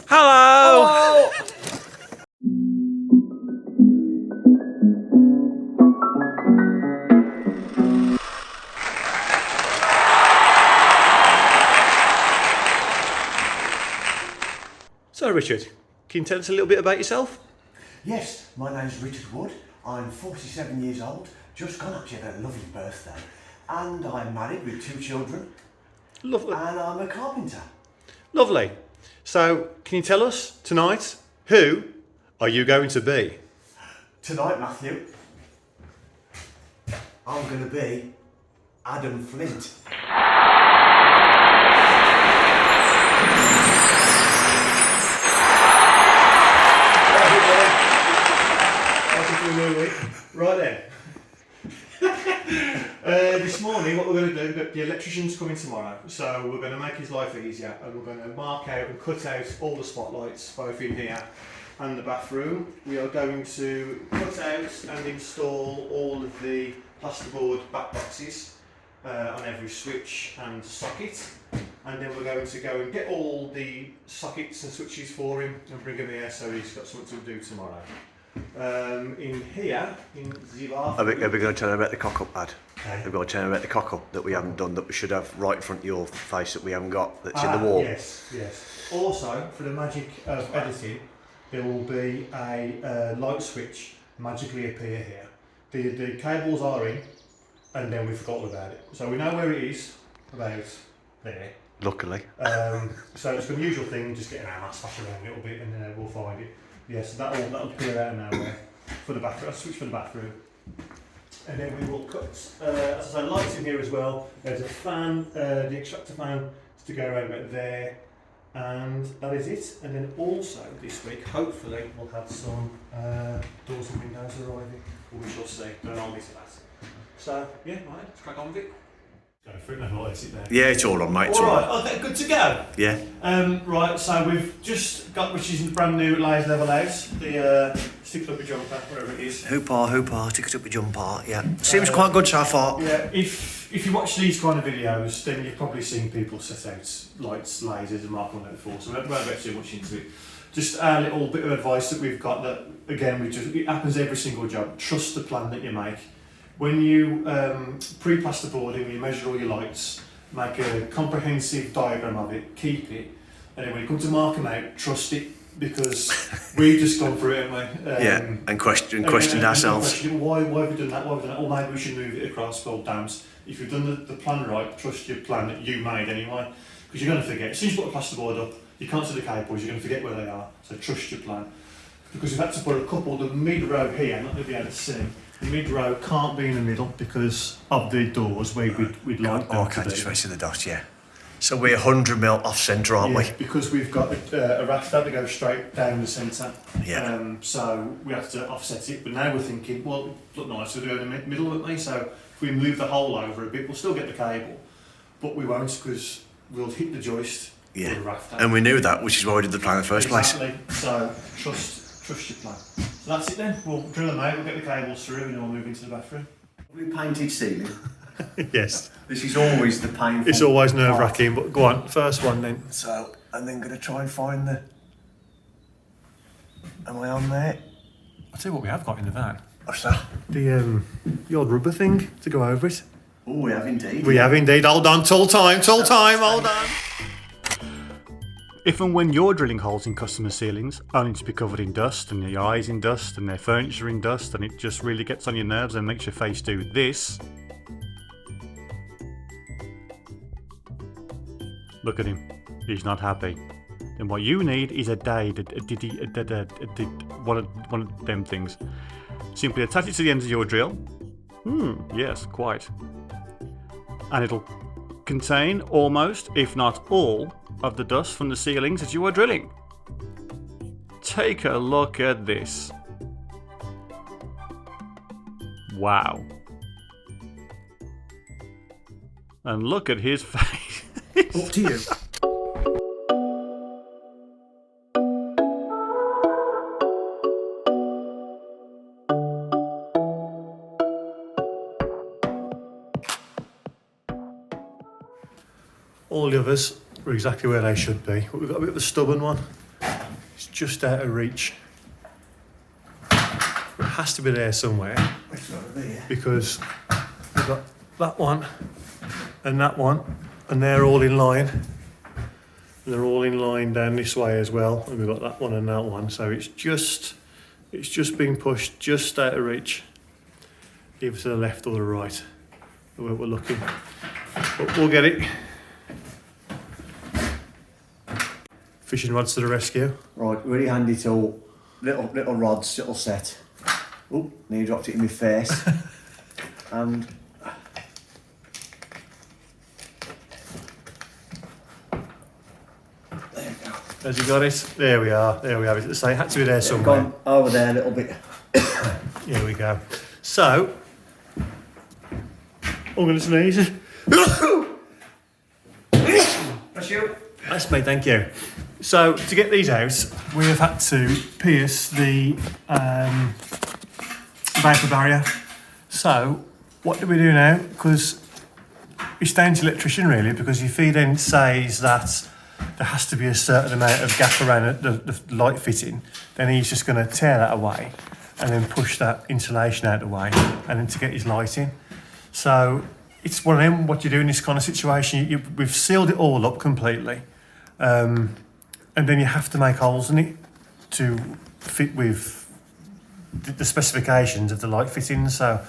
Hello! Hello! So Richard, can you tell us a little bit about yourself? Yes, my name's Richard Wood. I'm 47 years old, just gone actually had a lovely birthday, and I'm married with 2 children, Lovely. and I'm a carpenter. Lovely. So, can you tell us tonight, who are you going to be? Tonight, Matthew, I'm going to be Adam Flint. Right then. This morning, what we're going to do, the electrician's coming tomorrow, so we're going to make his life easier, and we're going to mark out and cut out all the spotlights, both in here and the bathroom. We are going to cut out and install all of the plasterboard back boxes on every switch and socket, and then we're going to go and get all the sockets and switches for him and bring them here so he's got something to do tomorrow. In here, in the bathroom... Are we going to tell him about the cock-up ad? Okay. We've got to tell him about the cock-up that we haven't done, that we should have right in front of your face, that we haven't got, that's in the wall. Yes, yes. Also, for the magic of editing, there will be a light switch magically appear here. The cables are in, and then we forgot about it. So we know where it is, about there. Luckily. So it's the usual thing, just getting our mask around a little bit and then we'll find it. Yes, so that'll appear out of nowhere for the bathroom. I'll switch for the bathroom. And then we will cut, as I say, lights in here as well. There's a fan, the extractor fan is to go around about there. And that is it. And then also this week, hopefully, we'll have some doors and windows arriving. Or we shall see. Don't hold me to that. So, yeah, right, let's crack on with it. Go for it, no, let it there. Yeah, it's all on, mate. It's all right, right. okay, good to go. Yeah. Right, so we've just got, which is the brand new layers level house, the stick up a jumper, whatever it is. Hooper, stick it up a jumper, yeah. Seems quite good so far. Yeah, if you watch these kind of videos, then you've probably seen people set out lights, lasers and mark on that before, so we won't go too much into it. Just a little bit of advice that we've got that, again, it happens every single job. Trust the plan that you make. When you pre-plasterboarding, you measure all your lights, make a comprehensive diagram of it, keep it, and then when you come to mark them out, trust it, because we've just gone through it, haven't we? Yeah, and questioned ourselves. Question, why have we done that? Why have we done that? Or maybe we should move it across. Well, dams. If you've done the plan right, trust your plan that you made anyway, because you're going to forget. As soon as you put a plasterboard up, you can't see the cables, you're going to forget where they are. So trust your plan. Because we've had to put a couple, the mid-row here, not going to be able to see. The mid-row can't be in the middle because of the doors where we'd like them to be. Just right to the dot, yeah. So we're 100mm off centre, aren't we? Because we've got a rafter that goes straight down the centre. Yeah. So we have to offset it, but now we're thinking, well, it look nice, so we go in the middle of it, so if we move the hole over a bit, we'll still get the cable, but we won't because we'll hit the joist for the rafter. And we knew that, which is why we did the plan in the first place. So trust your plan. So that's it then. We'll drill them out, we'll get the cables through, and then we'll move into the bathroom. We painted ceiling. Yes. This is always the painful. It's always nerve-wracking, but go on, first one then. So, and then going to try and find the... Am I on there? I'll tell you what we have got in the van. What's that? The old rubber thing to go over it. Oh, we have indeed. We have indeed. Hold on, hold on. Hold on. If and when you're drilling holes in customer ceilings, only to be covered in dust and your eyes in dust and their furniture in dust, and it just really gets on your nerves and makes your face do this. Look at him. He's not happy. Then what you need is one of them things. Simply attach it to the ends of your drill. Yes, quite. And it'll contain almost, if not all, of the dust from the ceilings that you are drilling. Take a look at this. Wow. And look at his face. Up to you. All the others are exactly where they should be, but we've got a bit of a stubborn one. It's just out of reach. It has to be there somewhere It's got to be here. because we've got that one, and they're all in line. And they're all in line down this way as well, and we've got that one and that one. So it's just being pushed just out of reach, either to the left or the right, where we're looking. But we'll get it. Fishing rods to the rescue. Right, really handy tool. Little rods, little set. Oh, nearly dropped it in my face. And there we go. Has he got it? There we are. There we have it. So it had to be there somewhere. Gone over there a little bit. Here we go. So I'm going to sneeze. That's you. That's me, thank you. So to get these out, we have had to pierce the vapor barrier. So what do we do now? Because it's down to electrician really, because if he then says that there has to be a certain amount of gap around the light fitting, then he's just going to tear that away and then push that insulation out of the way and then to get his light in. So it's one of them, what you do in this kind of situation, we've sealed it all up completely. And then you have to make holes in it to fit with the specifications of the light fittings. So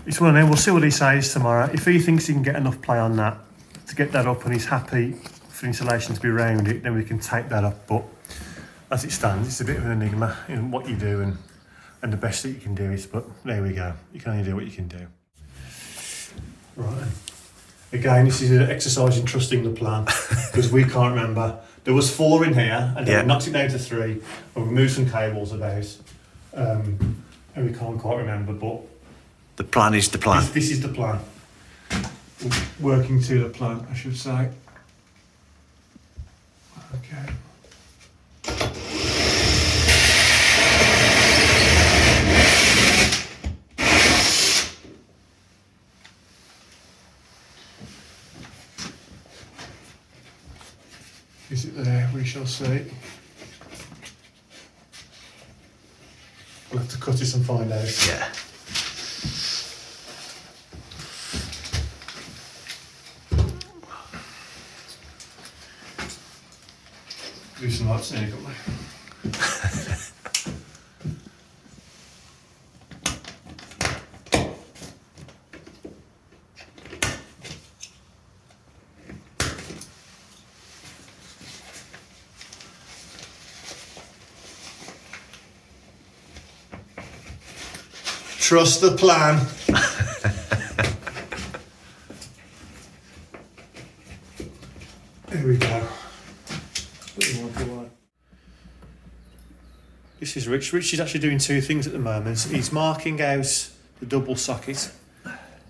it's one of them. We'll see what he says tomorrow. If he thinks he can get enough play on that to get that up and he's happy for insulation to be around it, then we can take that up. But as it stands, it's a bit of an enigma in what you do and the best that you can do is, but there we go. You can only do what you can do. Right. Again, this is an exercise in trusting the plan because we can't remember. There was 4 in here, and then we knocked it down to 3, and we moved some cables about, and we can't quite remember. But The plan is the plan. this is the plan. Working to the plan, I should say. Okay. Is it there? We shall see. We'll have to cut it and find out. Yeah. Do some lights in, can't we? Trust the plan. There we go. This is Rich. Rich is actually doing 2 things at the moment. He's marking out the double socket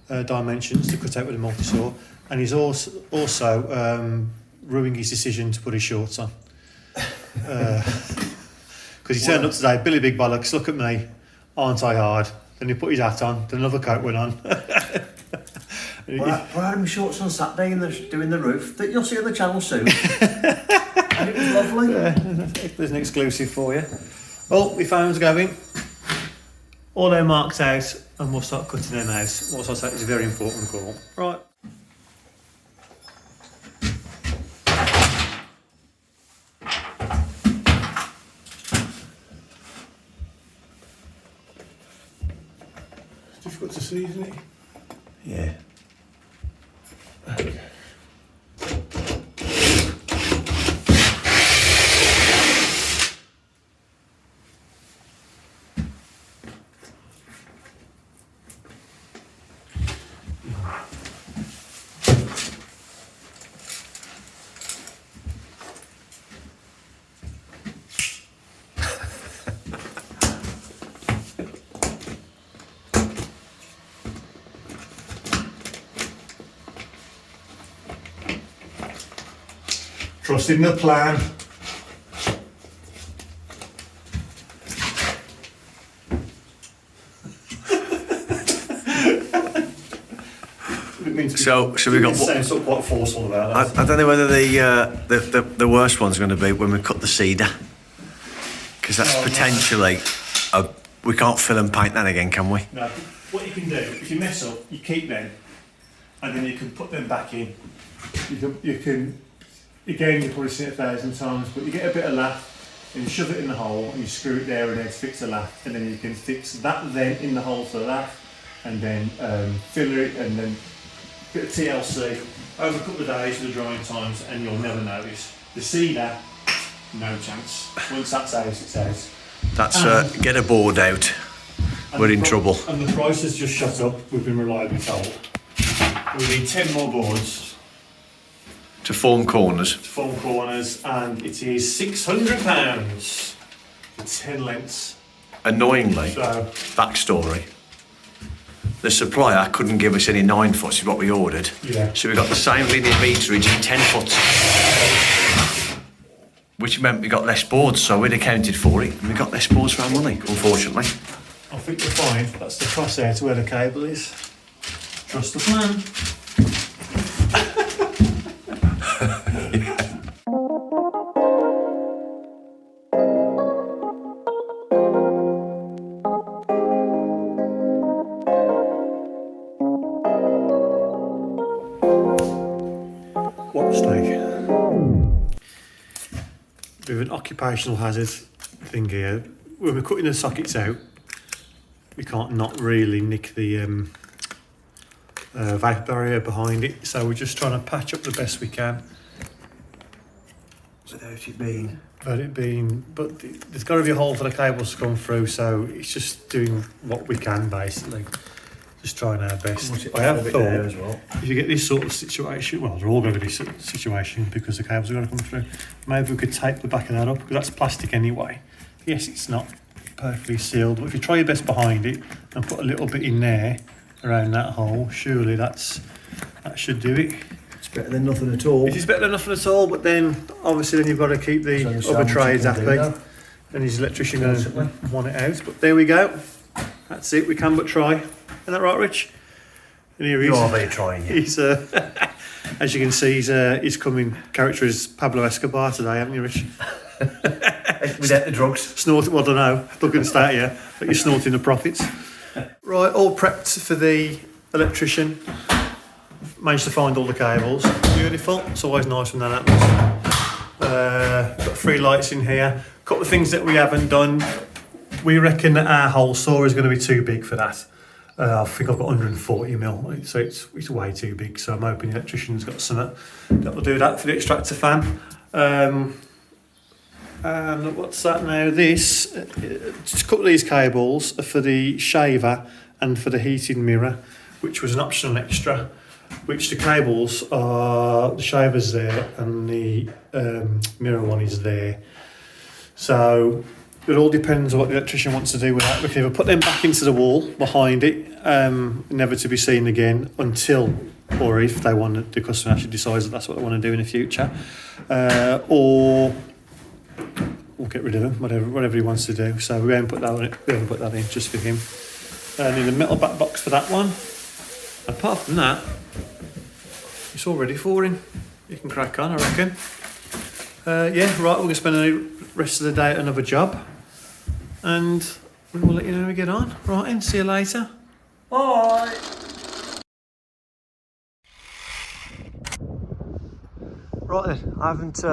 dimensions to cut out with a multi-saw, and he's also ruining his decision to put his shorts on. Because he turned up today, Billy Big Bollocks, look at me, aren't I hard? Then he put his hat on, then another coat went on. Well, I had my shorts on Saturday doing the roof that you'll see on the channel soon. And it was lovely. Yeah, there's an exclusive for you. Well, we found going. All they're marked out, and we'll start cutting them out. What I say is a very important call. Right. It's difficult to see, isn't it? Yeah. Okay. Trusting the plan. So we got? Sounds sort of quite forceful about that. I don't know whether the worst one's going to be when we cut the cedar. Because that's Oh, potentially, we can't fill and paint that again, can we? No, what you can do, if you mess up, you keep them, and then you can put them back in. You can again, you've probably seen it 1,000 times, but you get a bit of lath, and you shove it in the hole, and you screw it there and then fix the lath, and then you can fix that then in the hole to the lath, and then fill it, and then a bit of TLC over a couple of days with the drying times, and you'll never notice. The cedar, no chance. Once that's out, it's out. That's get a board out. We're in trouble. And the price has just shot up, we've been reliably told. We need 10 more boards To form corners. to form corners, and it is £600 for 10 lengths. Annoyingly, So, backstory. The supplier couldn't give us any 9 foot, is what we ordered. yeah. So we got the same linear meterage in 10 foot. Which meant we got less boards, so we'd accounted for it, and we got less boards for our money, unfortunately. I think you'll find that's the crosshair to where the cable is. Trust the plan. What a mistake. With an occupational hazard thing here, when we're cutting the sockets out, we can't not really nick the vapour barrier behind it, so we're just trying to patch up the best we can. But there's got to be a hole for the cables to come through, so it's just doing what we can basically. Just trying our best. I have thought as well. if you get this sort of situation, well, they're all going to be this situation because the cables are going to come through. Maybe we could tape the back of that up because that's plastic anyway. Yes, it's not perfectly sealed, but if you try your best behind it and put a little bit in there around that hole, surely that should do it. It's better than nothing at all. It is better than nothing at all, but then obviously then you've got to keep the other trades happy, and his electrician going to want it out. But there we go. That's it. We can but try. Isn't that right, Rich? And here he You is. are very trying, yeah. He's as you can see, he's coming character as Pablo Escobar today, haven't you, Rich? Without the drugs. Snorting, well, I don't know. Looking at that here, but you're snorting the profits. Right, all prepped for the electrician. Managed to find all the cables. Beautiful. It's always nice when that happens. Got 3 lights in here. A couple of things that we haven't done. We reckon that our hole saw is going to be too big for that. I think I've got 140 mil, so it's way too big. So I'm hoping the electrician's got something that will do that for the extractor fan. And what's that now? This, just a couple of these cables are for the shaver and for the heating mirror, which was an optional extra. Which the cables are, the shaver's there and the mirror one is there. So it all depends on what the electrician wants to do with that. We can either put them back into the wall behind it, never to be seen again until, or if they want, the customer actually decides that that's what they want to do in the future, or we'll get rid of them, whatever he wants to do. So we haven't put that on it. We haven't put that in just for him. And in the metal back box for that one. Apart from that, it's all ready for him. You can crack on, I reckon. Yeah, right, we're going to spend the rest of the day at another job. And we'll let you know how we get on. Right, and see you later. Bye. Right then, I haven't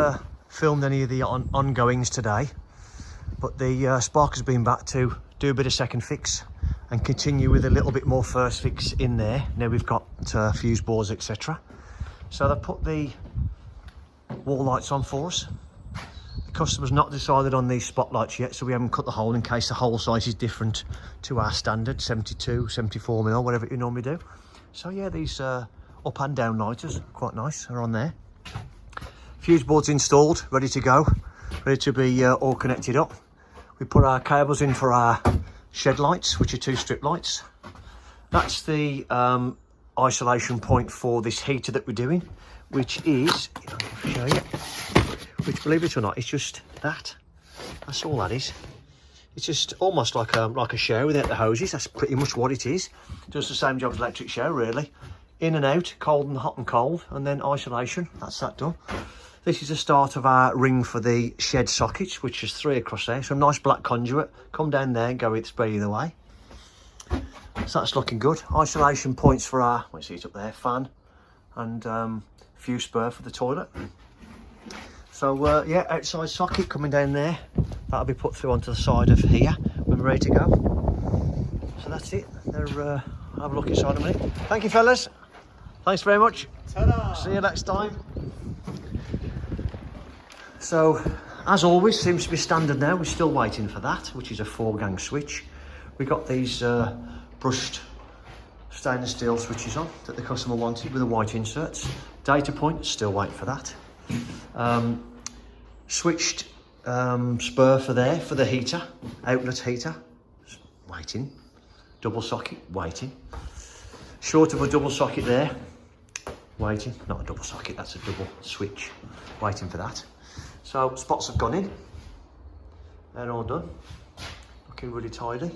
filmed any of the ongoings today, but the spark has been back to do a bit of second fix and continue with a little bit more first fix in there. Now we've got fuse boards, etc. So they've put the wall lights on for us. The customer's not decided on these spotlights yet, so we haven't cut the hole in case the hole size is different to our standard 72, 74 mil, whatever you normally do. So yeah, these up and down lighters, quite nice, are on there. Fuse boards installed, ready to go, ready to be all connected up. We put our cables in for our shed lights, which are 2 strip lights. That's the isolation point for this heater that we're doing, which is, I'll show you, which, believe it or not, it's just that. That's all that is. It's just almost like a shower without the hoses. That's pretty much what it is. Does the same job as electric shower, really. In and out, cold and hot and cold, and then isolation. That's that done. This is the start of our ring for the shed sockets, which is 3 across there. So a nice black conduit. Come down there and go it spread either way. So that's looking good. Isolation points for our, let's see it up there, fan and fuse spur for the toilet. So yeah, outside socket coming down there. That'll be put through onto the side of here when we're ready to go. So that's it. I'll have a look inside a minute. Thank you, fellas. Thanks very much. Ta-da! See you next time. So, as always, seems to be standard now. We're still waiting for that, which is a 4-gang switch. We got these brushed stainless steel switches on that the customer wanted with the white inserts. Data point, still waiting for that. Switched spur for there for the heater, outlet heater, waiting. Double socket, waiting. Short of a double socket there, waiting. Not a double socket, that's a double switch, waiting for that. So spots have gone in, they're all done, looking really tidy.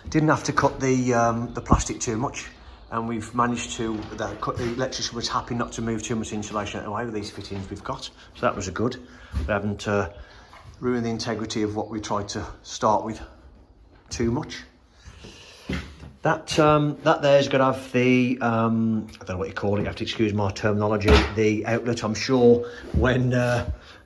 Didn't have to cut the plastic too much, and we've managed to, the electrician was happy not to move too much insulation out of the way with these fittings we've got, so that was a good. We haven't ruined the integrity of what we tried to start with too much. That there's going to have the, I don't know what you call it, you have to excuse my terminology, the outlet. I'm sure when,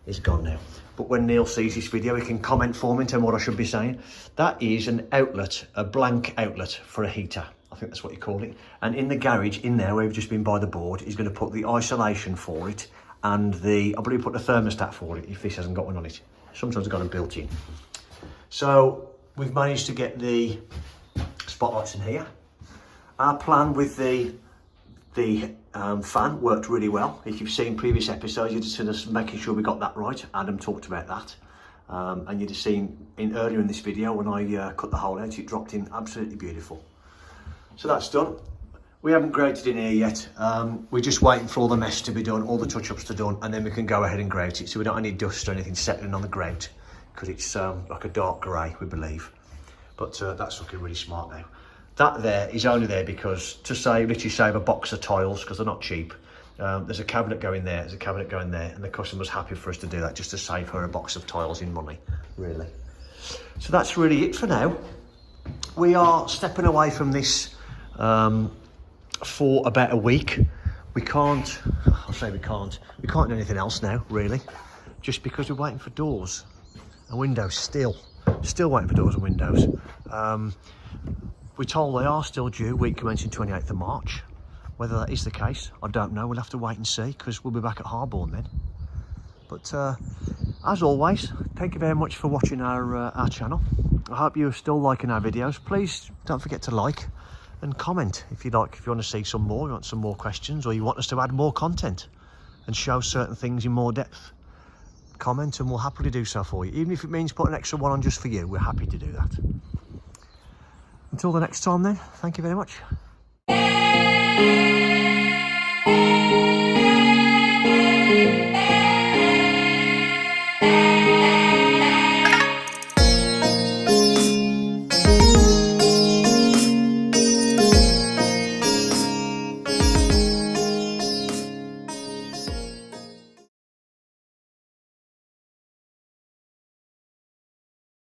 it's gone now, but when Neil sees this video, he can comment for me and tell me what I should be saying. That is an outlet, a blank outlet for a heater. I think that's what you call it. And in the garage, in there, where we've just been by the board, he's going to put the isolation for it and the, I believe put the thermostat for it, if this hasn't got one on it. Sometimes I've got them built in. So we've managed to get the spotlights in here. Our plan with the fan worked really well. If you've seen previous episodes, you'd have seen us making sure we got that right. Adam talked about that. And you'd have seen earlier in this video when I cut the hole out, it dropped in absolutely beautiful. So that's done. We haven't grouted in here yet. We're just waiting for all the mesh to be done, all the touch-ups to be done, and then we can go ahead and grout it. So we don't have any dust or anything settling on the grout, because it's like a dark grey, we believe. But that's looking really smart now. That there is only there because to literally save a box of tiles, because they're not cheap. There's a cabinet going there, there's a cabinet going there, and the customer's happy for us to do that just to save her a box of tiles in money, really. So that's really it for now. We are stepping away from this for about a week. We can't do anything else now, really, just because we're waiting for doors and windows still waiting for doors and windows. We're told they are still due week commencing 28th of March. Whether that is the case, I don't know. We'll have to wait and see, because we'll be back at Harborne then. But as always, thank you very much for watching our channel. I hope you're still liking our videos. Please don't forget to like and comment if you like, if you want to see some more, you want some more questions, or you want us to add more content and show certain things in more depth. Comment and we'll happily do so for you. Even if it means put an extra one on just for you, we're happy to do that. Until the next time then, thank you very much.